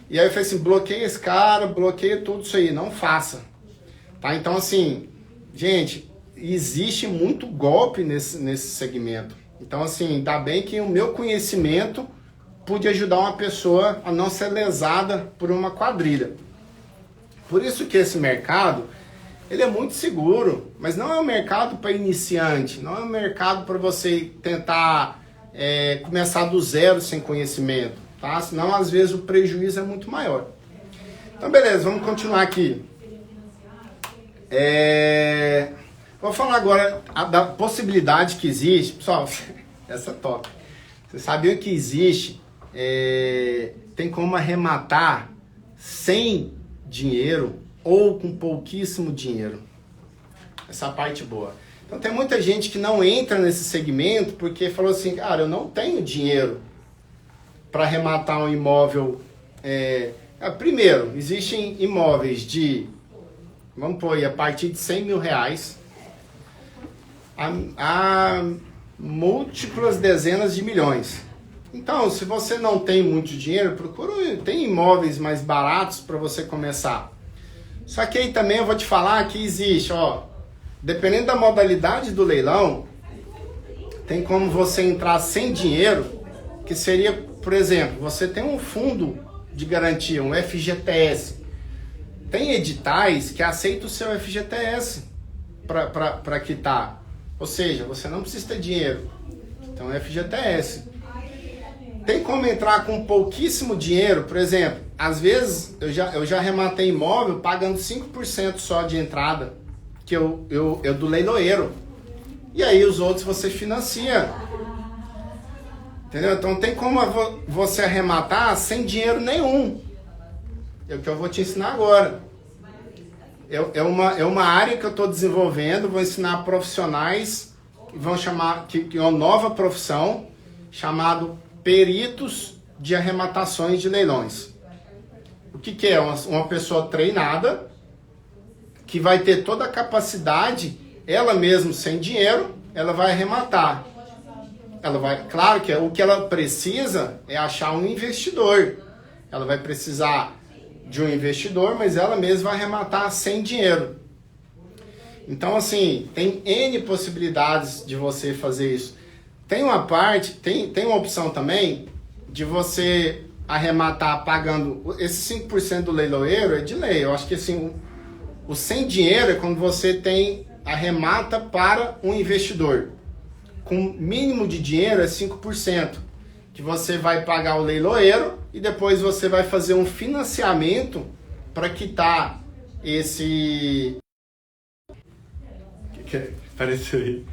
E aí eu falei assim, bloqueia esse cara, bloqueia tudo isso aí, não faça. Tá? Então assim, gente, existe muito golpe nesse segmento. Então assim, ainda bem que o meu conhecimento pude ajudar uma pessoa a não ser lesada por uma quadrilha. Por isso que esse mercado, ele é muito seguro, mas não é um mercado para iniciante, não é um mercado para você tentar começar do zero sem conhecimento, tá? Senão, às vezes, o prejuízo é muito maior. Então, beleza, vamos continuar aqui. Vou falar agora da possibilidade que existe. Pessoal, essa é top. Você sabia que existe, tem como arrematar sem dinheiro ou com pouquíssimo dinheiro. Essa parte boa. Então tem muita gente que não entra nesse segmento porque falou assim, cara, eu não tenho dinheiro para arrematar um imóvel. Primeiro, existem imóveis de, vamos pôr aí, a partir de 100 mil reais a múltiplas dezenas de milhões. Então, se você não tem muito dinheiro, tem imóveis mais baratos para você começar. Só que aí também eu vou te falar que existe, dependendo da modalidade do leilão, tem como você entrar sem dinheiro, que seria, por exemplo, você tem um fundo de garantia, um FGTS. Tem editais que aceitam o seu FGTS para quitar. Ou seja, você não precisa ter dinheiro. Então, FGTS. Tem como entrar com pouquíssimo dinheiro, por exemplo, às vezes eu já arrematei imóvel pagando 5% só de entrada, que eu do leiloeiro. E aí os outros você financia. Entendeu? Então tem como você arrematar sem dinheiro nenhum. É o que eu vou te ensinar agora. É uma área que eu estou desenvolvendo, vou ensinar profissionais que vão chamar, que é uma nova profissão, chamado peritos de arrematações de leilões. O que é? Uma pessoa treinada que vai ter toda a capacidade, ela mesma sem dinheiro, ela vai arrematar. Claro que o que ela precisa é achar um investidor. Ela vai precisar de um investidor, mas ela mesma vai arrematar sem dinheiro. Então, assim, tem N possibilidades de você fazer isso. Tem uma opção também de você arrematar pagando esse 5% do leiloeiro, é de lei. Eu acho que assim, o sem dinheiro é quando você arremata para um investidor. Com mínimo de dinheiro é 5%, que você vai pagar o leiloeiro e depois você vai fazer um financiamento para quitar esse... Apareceu aí.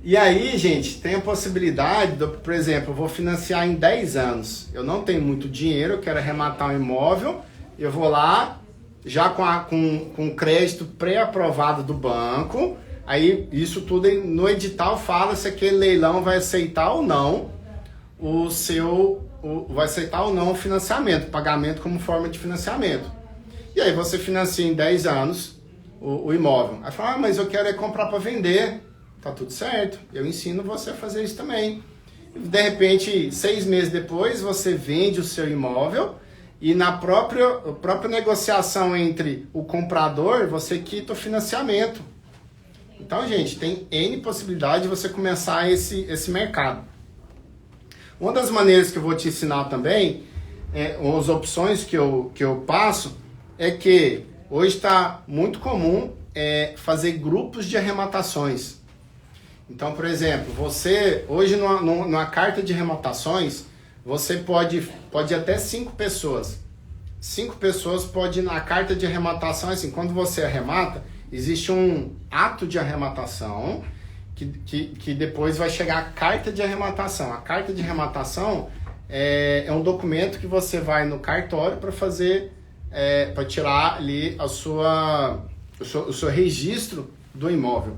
E aí, gente, tem a possibilidade, por exemplo, eu vou financiar em 10 anos. Eu não tenho muito dinheiro, eu quero arrematar um imóvel, eu vou lá, já com crédito pré-aprovado do banco, aí isso tudo no edital fala se aquele leilão vai aceitar ou não vai aceitar ou não o financiamento, pagamento como forma de financiamento. E aí você financia em 10 anos o imóvel. Aí fala, mas eu quero comprar para vender. Tá tudo certo, eu ensino você a fazer isso também. De repente, 6 meses depois, você vende o seu imóvel e na própria negociação entre o comprador, você quita o financiamento. Então, gente, tem N possibilidade de você começar esse mercado. Uma das maneiras que eu vou te ensinar também, as opções que eu passo, é que hoje está muito comum fazer grupos de arrematações. Então, por exemplo, você, hoje numa carta de arrematações, você pode até 5 pessoas. 5 pessoas pode ir na carta de arrematação, assim, quando você arremata, existe um ato de arrematação, que depois vai chegar a carta de arrematação. A carta de arrematação é um documento que você vai no cartório para fazer, para tirar ali o seu registro do imóvel.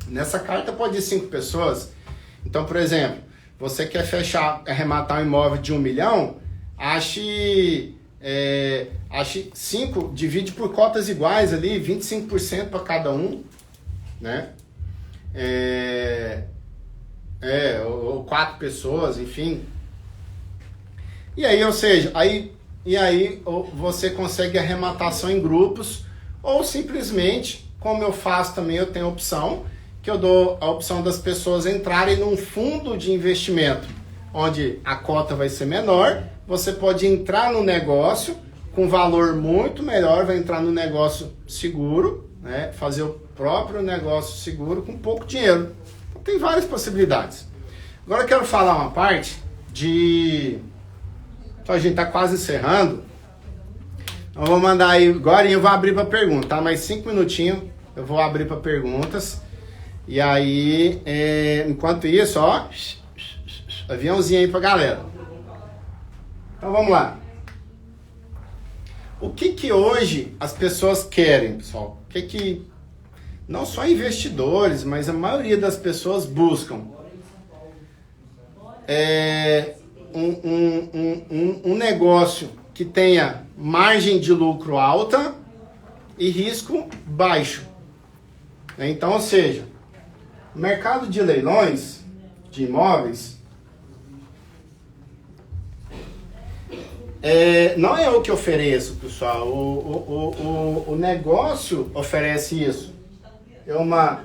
Nessa carta pode ir 5 pessoas. Então, por exemplo, você quer arrematar um imóvel de 1 milhão, ache 5, divide por cotas iguais ali, 25% para cada um, né? Ou 4 pessoas, enfim. E aí, ou seja, você consegue arrematação em grupos, ou simplesmente, como eu faço também, eu tenho a opção, que eu dou a opção das pessoas entrarem num fundo de investimento, onde a cota vai ser menor, você pode entrar no negócio com valor muito melhor, vai entrar no negócio seguro, né? Fazer o próprio negócio seguro com pouco dinheiro. Então, tem várias possibilidades. Agora eu quero falar uma parte então a gente está quase encerrando. Então, eu vou mandar aí, agora eu vou abrir para pergunta, tá? Mais 5 minutinhos eu vou abrir para perguntas. E aí, enquanto isso, ó, aviãozinho aí pra galera. Então vamos lá. O que hoje as pessoas querem, pessoal? O que não só investidores, mas a maioria das pessoas buscam? Um negócio que tenha margem de lucro alta e risco baixo. Então, ou seja, o mercado de leilões de imóveis não é o que ofereço, pessoal. O negócio oferece isso. É uma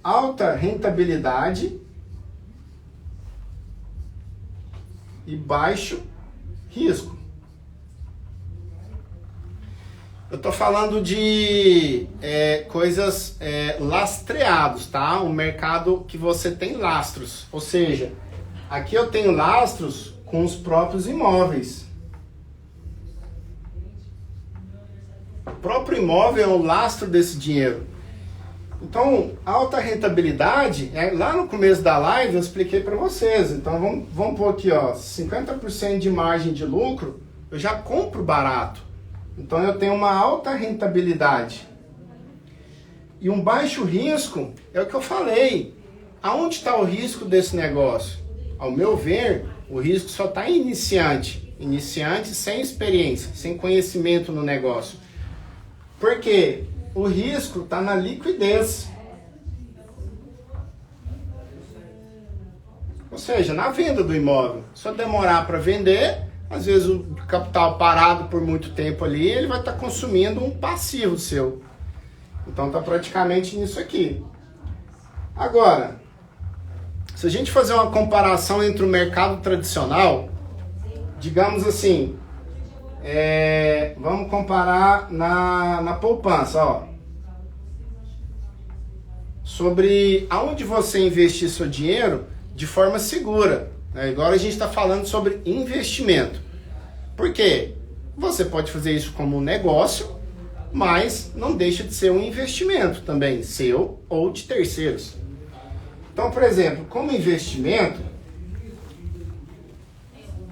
alta rentabilidade e baixo risco. Eu estou falando de coisas lastreados, tá? Um mercado que você tem lastros. Ou seja, aqui eu tenho lastros com os próprios imóveis. O próprio imóvel é o lastro desse dinheiro. Então, alta rentabilidade, lá no começo da live eu expliquei para vocês. Então, vamos pôr aqui, ó, 50% de margem de lucro, eu já compro barato. Então, eu tenho uma alta rentabilidade. E um baixo risco, é o que eu falei. Aonde está o risco desse negócio? Ao meu ver, o risco só está em iniciante. Iniciante sem experiência, sem conhecimento no negócio. Por quê? O risco está na liquidez. Ou seja, na venda do imóvel. Se eu demorar para vender, às vezes o capital parado por muito tempo ali, ele vai estar consumindo um passivo seu. Então está praticamente nisso aqui. Agora, se a gente fazer uma comparação entre o mercado tradicional, digamos assim, vamos comparar na poupança, ó. Sobre aonde você investir seu dinheiro de forma segura. Né? Agora a gente está falando sobre investimento. Por quê? Você pode fazer isso como um negócio, mas não deixa de ser um investimento também, seu ou de terceiros. Então, por exemplo, como investimento,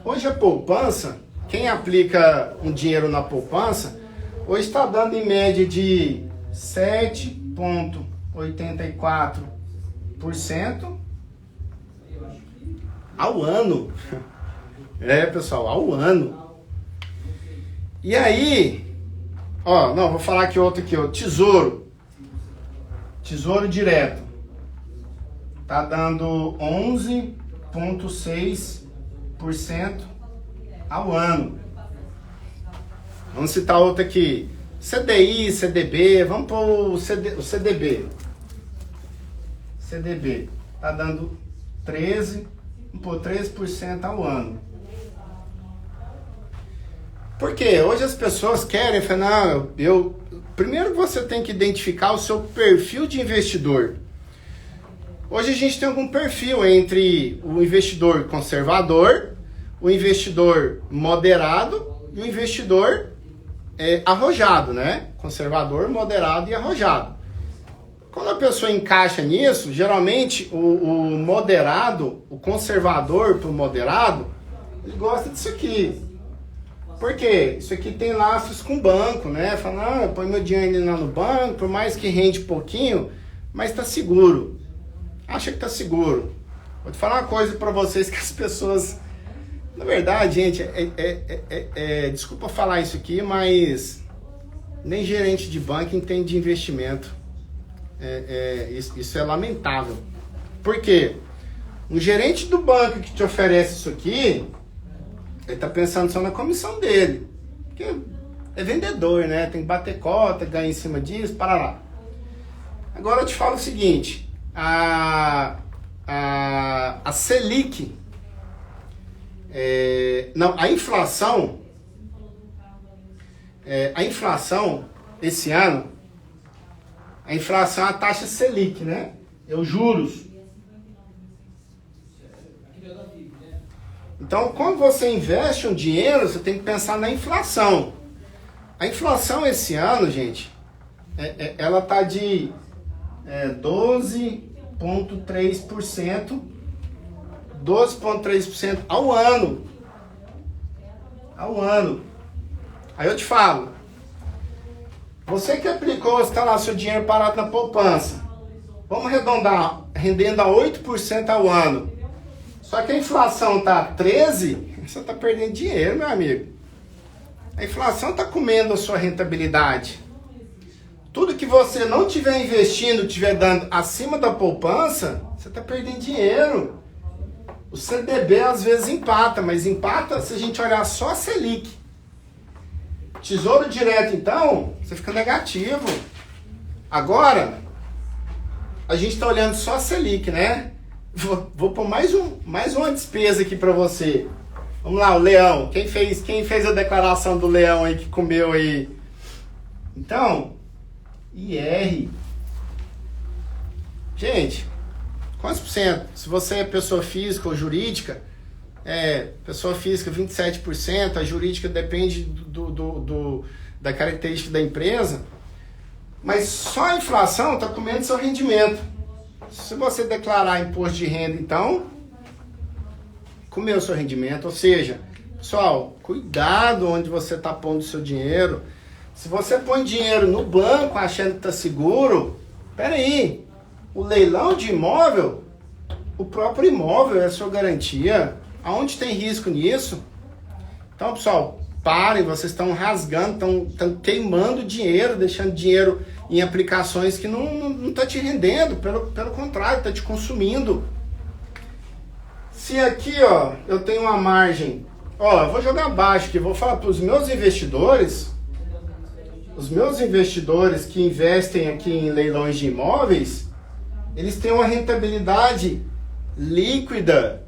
hoje a poupança, quem aplica um dinheiro na poupança, hoje está dando em média de 7,84% ao ano. Pessoal, ao ano. E aí, ó, não, vou falar aqui outro aqui, ó, Tesouro Direto. Tá dando 11,6% ao ano. Vamos citar outro aqui. CDI, CDB, vamos pôr o CDB. CDB tá dando 13% ao ano. Por quê? Hoje as pessoas querem, falar, primeiro você tem que identificar o seu perfil de investidor. Hoje a gente tem algum perfil entre o investidor conservador, o investidor moderado e o investidor arrojado, né? Conservador, moderado e arrojado. Quando a pessoa encaixa nisso, geralmente o moderado, o conservador para o moderado, ele gosta disso aqui. Por quê? Isso aqui tem laços com o banco, né? Fala, eu ponho meu dinheiro lá no banco, por mais que rende pouquinho, mas está seguro. Acha que está seguro. Vou te falar uma coisa para vocês que as pessoas... Na verdade, gente, desculpa falar isso aqui, mas nem gerente de banco entende de investimento. Isso é lamentável. Por quê? Um gerente do banco que te oferece isso aqui, ele está pensando só na comissão dele. Porque é vendedor, né? Tem que bater cota, ganhar em cima disso, para lá. Agora eu te falo o seguinte, a Selic... a inflação esse ano, a inflação é a taxa Selic, né? É os juros. Então, quando você investe um dinheiro, você tem que pensar na inflação. A inflação esse ano, gente, ela está de 12,3%, 12,3% ao ano. Ao ano. Aí eu te falo, você que aplicou, está lá seu dinheiro parado na poupança, vamos arredondar, rendendo a 8% ao ano. Só que a inflação está 13%, você está perdendo dinheiro, meu amigo. A inflação está comendo a sua rentabilidade. Tudo que você não estiver investindo, estiver dando acima da poupança, você está perdendo dinheiro. O CDB às vezes empata, mas empata se a gente olhar só a Selic. Tesouro direto, então, você fica negativo. Agora, a gente está olhando só a Selic, né? Vou pôr mais uma despesa aqui para você. Vamos lá, o leão. Quem fez a declaração do leão aí que comeu aí? Então, IR. Gente, quantos por cento? Se você é pessoa física ou jurídica, pessoa física 27%, a jurídica depende da característica da empresa, mas só a inflação está comendo seu rendimento. Se você declarar imposto de renda, então, comeu seu rendimento. Ou seja, pessoal, cuidado onde você está pondo o seu dinheiro. Se você põe dinheiro no banco achando que está seguro, peraí, o leilão de imóvel, o próprio imóvel é a sua garantia. Aonde tem risco nisso? Então, pessoal, parem, vocês estão rasgando, estão queimando dinheiro, deixando dinheiro em aplicações que não está te rendendo, pelo contrário, está te consumindo. Se aqui, ó, eu tenho uma margem, ó, eu vou jogar baixo aqui, vou falar para os meus investidores que investem aqui em leilões de imóveis, eles têm uma rentabilidade líquida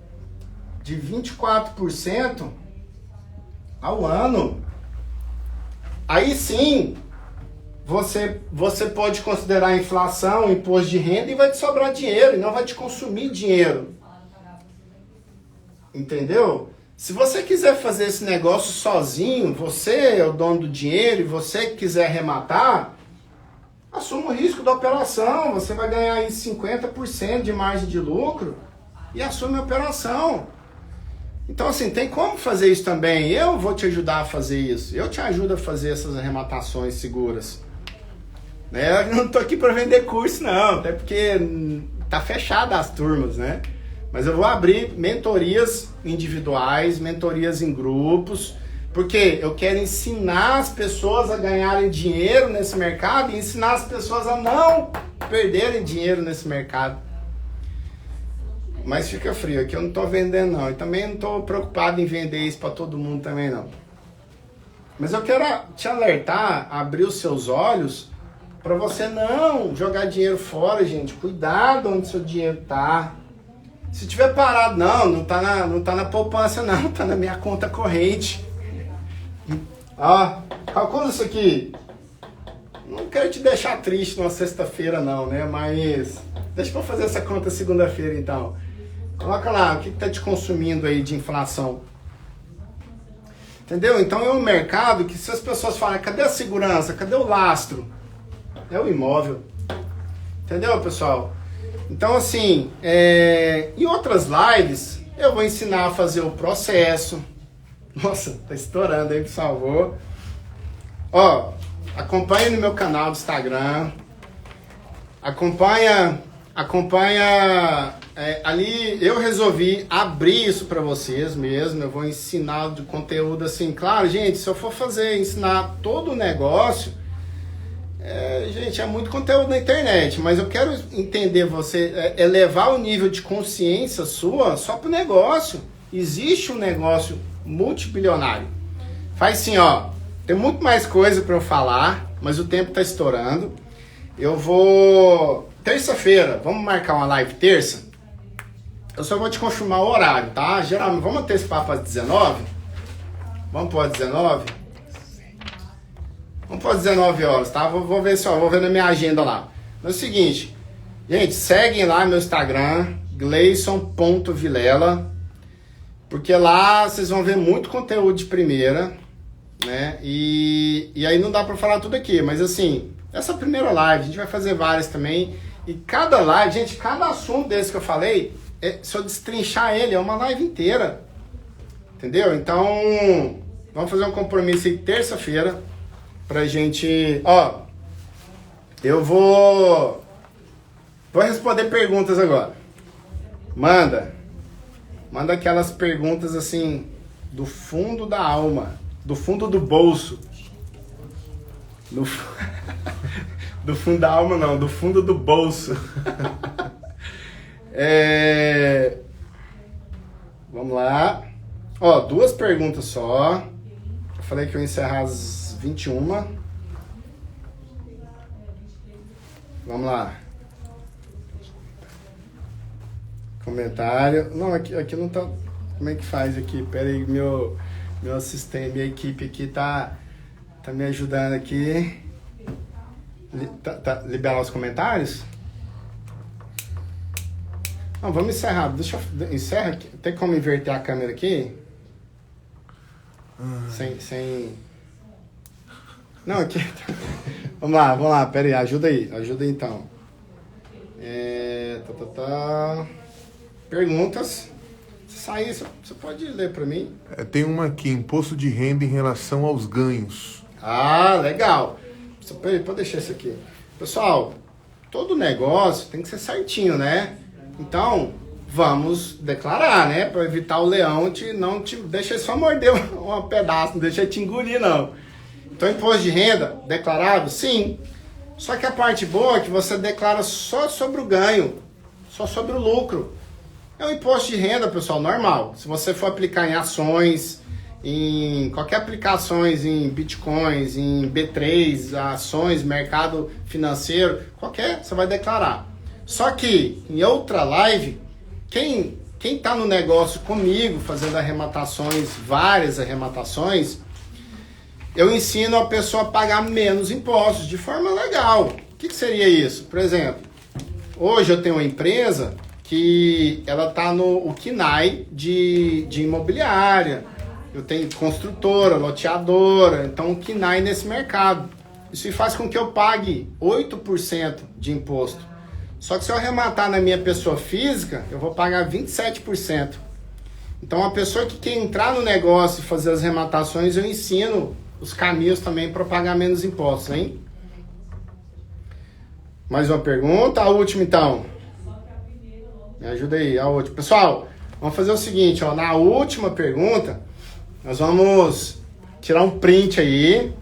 de 24% ao ano. Aí sim, você pode considerar a inflação, imposto de renda, e vai te sobrar dinheiro, e não vai te consumir dinheiro. Entendeu? Se você quiser fazer esse negócio sozinho, você é o dono do dinheiro, e você que quiser arrematar, assuma o risco da operação. Você vai ganhar aí 50% de margem de lucro e assume a operação. Então, assim, tem como fazer isso também. Eu vou te ajudar a fazer isso. Eu te ajudo a fazer essas arrematações seguras. Eu não tô aqui para vender curso, não. Até porque tá fechada as turmas, né? Mas eu vou abrir mentorias individuais, mentorias em grupos, porque eu quero ensinar as pessoas a ganharem dinheiro nesse mercado e ensinar as pessoas a não perderem dinheiro nesse mercado. Mas fica frio, aqui eu não estou vendendo não. E também não estou preocupado em vender isso para todo mundo também não. Mas eu quero te alertar, abrir os seus olhos, para você não jogar dinheiro fora, gente. Cuidado onde seu dinheiro está. Se tiver parado, não tá na poupança não, tá na minha conta corrente. Ó, calcula isso aqui. Não quero te deixar triste numa sexta-feira não, né? Mas deixa eu fazer essa conta segunda-feira então. Coloca lá, o que está te consumindo aí de inflação? Entendeu? Então é um mercado que se as pessoas falam, cadê a segurança? Cadê o lastro? É o imóvel. Entendeu, pessoal? Então assim, em outras lives, eu vou ensinar a fazer o processo. Nossa, tá estourando aí, por favor. Ó, acompanha no meu canal do Instagram. Acompanha ali eu resolvi abrir isso para vocês mesmo. Eu vou ensinar de conteúdo assim. Claro, gente, se eu for ensinar todo o negócio, gente, é muito conteúdo na internet. Mas eu quero entender você, elevar o nível de consciência sua só pro negócio. Existe um negócio multibilionário. Faz assim, ó. Tem muito mais coisa para eu falar, mas o tempo tá estourando. Eu vou... Terça-feira, vamos marcar uma live terça? Eu só vou te confirmar o horário, tá? Geralmente, vamos antecipar para as 19? Vamos pôr às 19? Vamos pôr às 19 horas, tá? Vou ver só, vou ver na minha agenda lá. É o seguinte, gente, seguem lá meu Instagram, gleison.vilela, porque lá vocês vão ver muito conteúdo de primeira, né? E aí não dá para falar tudo aqui, mas assim, Essa é a primeira live, a gente vai fazer várias também. E cada live, gente, cada assunto desse que eu falei, se eu destrinchar ele, é uma live inteira. Entendeu? Então, vamos fazer um compromisso aí terça-feira pra gente... Ó, eu vou responder perguntas agora. Manda aquelas perguntas assim, do fundo da alma, do fundo do bolso. Do fundo da alma não, do fundo do bolso. Vamos lá. Ó, 2 perguntas só. Eu falei que eu ia encerrar às 21. Vamos lá. Comentário. Não, aqui não tá... Como é que faz aqui? Pera aí, meu assistente, minha equipe aqui tá me ajudando aqui. Liberar os comentários? Não, vamos encerrar. Encerra aqui. Tem como inverter a câmera aqui? Sem... Não, aqui... Vamos lá, pera aí, ajuda aí então. Perguntas. Se sair, você pode ler para mim? Tem uma aqui, imposto de renda em relação aos ganhos. Ah, legal. Peraí, pode deixar isso aqui. Pessoal, todo negócio tem que ser certinho, né? Então, vamos declarar, né? Para evitar o leão não te deixa só morder um pedaço, não deixa te engolir, não. Então, imposto de renda declarado? Sim. Só que a parte boa é que você declara só sobre o ganho, só sobre o lucro. É um imposto de renda, pessoal, normal. Se você for aplicar em ações, em qualquer aplicações, em bitcoins, em B3, ações, mercado financeiro, qualquer, você vai declarar. Só que, em outra live, quem está no negócio comigo, fazendo arrematações, várias arrematações, eu ensino a pessoa a pagar menos impostos, de forma legal. O que seria isso? Por exemplo, hoje eu tenho uma empresa que ela está no KNAI de imobiliária. Eu tenho construtora, loteadora, então o KNAI nesse mercado. Isso faz com que eu pague 8% de imposto. Só que se eu arrematar na minha pessoa física, eu vou pagar 27%. Então a pessoa que quer entrar no negócio e fazer as arrematações, eu ensino os caminhos também para pagar menos impostos, hein? Mais uma pergunta, a última então. Me ajuda aí, a última. Pessoal, vamos fazer o seguinte, ó, na última pergunta, nós vamos tirar um print aí,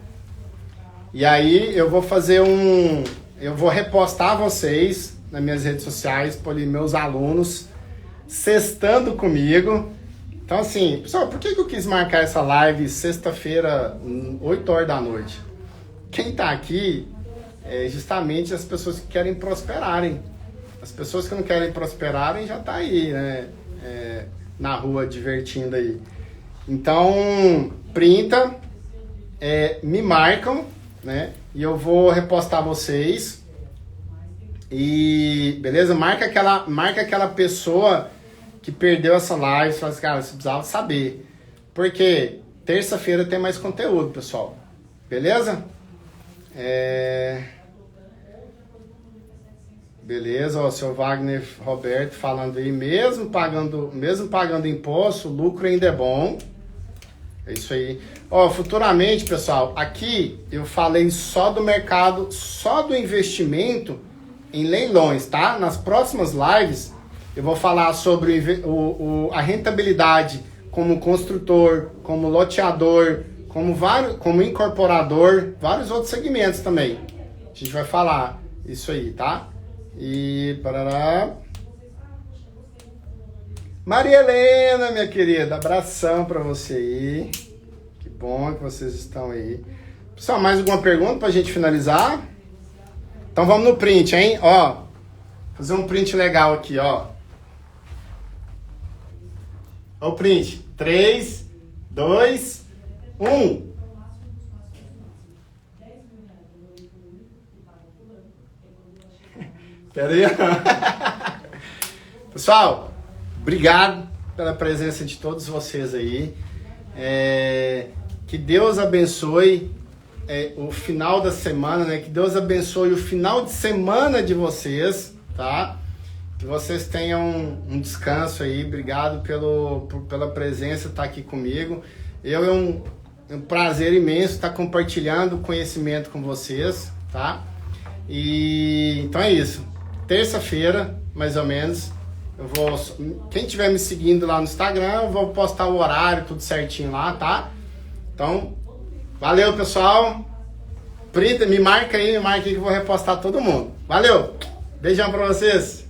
e aí eu vou fazer eu vou repostar vocês nas minhas redes sociais, por ali, meus alunos, sextando comigo. Então assim, pessoal, por que eu quis marcar essa live sexta-feira, 8 horas da noite? Quem tá aqui é justamente as pessoas que querem prosperarem. As pessoas que não querem prosperarem já tá aí, né? Na rua divertindo aí. Então, printa, me marcam, né? E eu vou repostar vocês. E, beleza? Marca aquela pessoa que perdeu essa live. Fala assim, cara, você precisava saber. Porque terça-feira tem mais conteúdo, pessoal. Beleza? Beleza, ó, o seu Wagner Roberto falando aí, mesmo pagando imposto, o lucro ainda é bom. É isso aí. Ó, futuramente, pessoal, aqui eu falei só do mercado, só do investimento em leilões, tá? Nas próximas lives eu vou falar sobre a rentabilidade como construtor, como loteador, como incorporador, vários outros segmentos também. A gente vai falar isso aí, tá? E parará. Maria Helena, minha querida, abração pra você aí. Que bom que vocês estão aí. Pessoal, mais alguma pergunta pra gente finalizar? Então vamos no print, hein? Ó, fazer um print legal aqui, ó. Ó o print. 3, 2, 1. Pera aí. Pessoal, obrigado pela presença de todos vocês aí. Que Deus abençoe o final da semana, né? Que Deus abençoe o final de semana de vocês, tá? Que vocês tenham um descanso aí. Obrigado pela presença, estar aqui comigo. É um prazer imenso estar compartilhando conhecimento com vocês, tá? E então é isso. Terça-feira, mais ou menos, quem estiver me seguindo lá no Instagram, eu vou postar o horário, tudo certinho lá, tá? Então, valeu, pessoal. Me marca aí que eu vou repostar todo mundo. Valeu! Beijão pra vocês!